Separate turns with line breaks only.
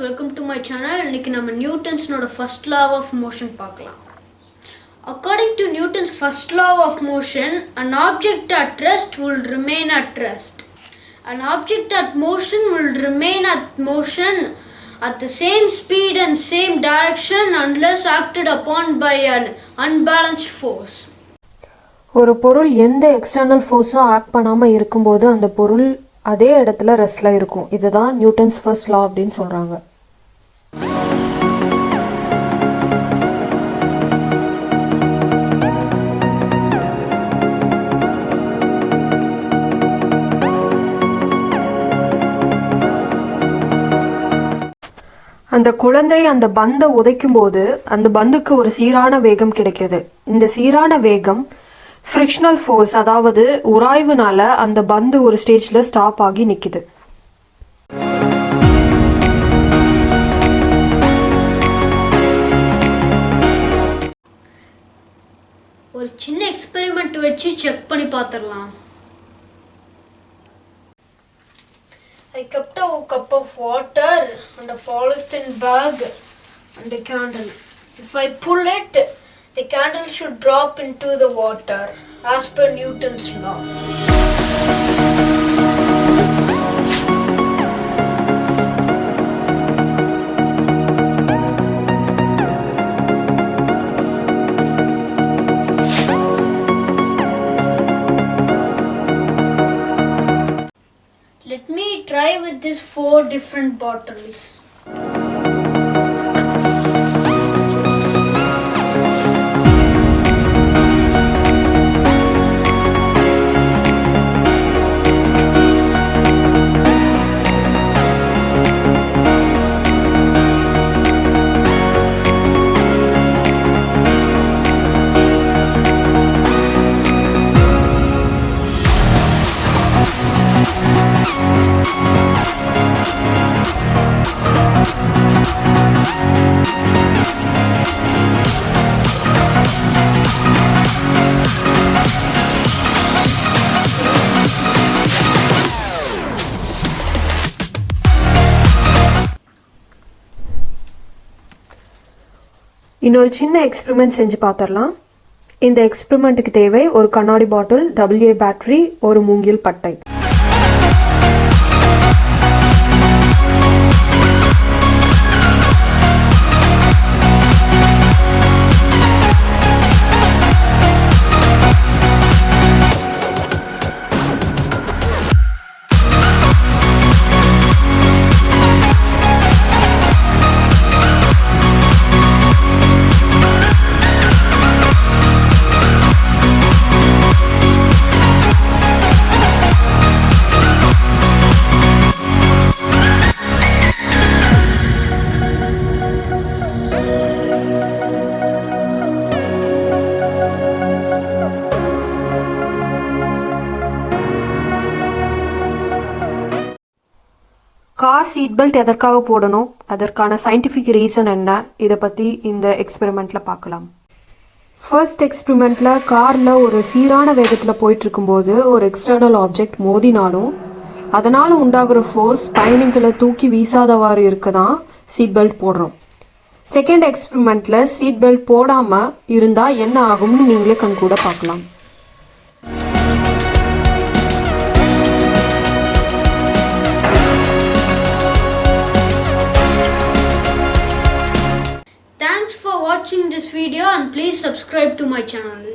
welcome to my channel. இன்னைக்கு நம்ம Newton's first law of motion பார்க்கலாம். According to Newton's first law of motion, an object at rest will remain at rest. An object at motion will remain at motion at the same speed and same direction unless acted upon by an unbalanced force.
ஒரு பொருள் எந்த external ஃபோர்ஸும் act பண்ணாமல் இருக்கும்போது அந்த பொருள் அதே இடத்துல ரெஸ்ட்ல இருக்கும். இதுதான் நியூட்டன்ஸ் ஃபர்ஸ்ட் லா அப்படின்னு சொல்றாங்க. அந்த குழந்தை அந்த பந்தை உதைக்கும் போது அந்த பந்துக்கு ஒரு சீரான வேகம் கிடைக்குது. இந்த சீரான வேகம் ஃப்ரிக்ஷனல் ஃபோர்ஸ், அதாவது உராய்வுனால அந்த பந்து ஒரு ஸ்டேஜ்ல ஸ்டாப் ஆகி நிக்குது.
ஒரு சின்ன எக்ஸ்பெரிமெண்ட் வச்சு செக் பண்ணி பார்த்துடலாம். I kept a cup of water and a polythene bag and a candle. If I pull it, the candle should drop into the water as per Newton's law. Let me try with these 4 different bottles.
இன்னொரு சின்ன experiment செஞ்சு பார்த்துடலாம். இந்த எக்ஸ்பெரிமெண்ட்டுக்கு தேவை ஒரு கண்ணாடி பாட்டில், AA battery, ஒரு மூங்கில் பட்டை. கார் சீட் பெல்ட் எதற்காக போடணும், அதற்கான சயின்டிஃபிக் ரீசன் என்ன, இதை பற்றி இந்த எக்ஸ்பெரிமெண்ட்டில் பார்க்கலாம். ஃபர்ஸ்ட் எக்ஸ்பெரிமெண்ட்டில் காரில் ஒரு சீரான வேகத்தில் போயிட்டு இருக்கும்போது ஒரு எக்ஸ்டர்னல் ஆப்ஜெக்ட் மோதினாலும் அதனால் உண்டாகிற ஃபோர்ஸ் பயணிகளை தூக்கி வீசாதவாறு இருக்க தான் சீட் பெல்ட் போடுறோம். செகண்ட் எக்ஸ்பெரிமெண்ட்டில் சீட் பெல்ட் போடாமல் இருந்தால் என்ன ஆகும்னு நீங்களே கண்கூட பார்க்கலாம்.
Thanks for watching this video and please subscribe to my channel.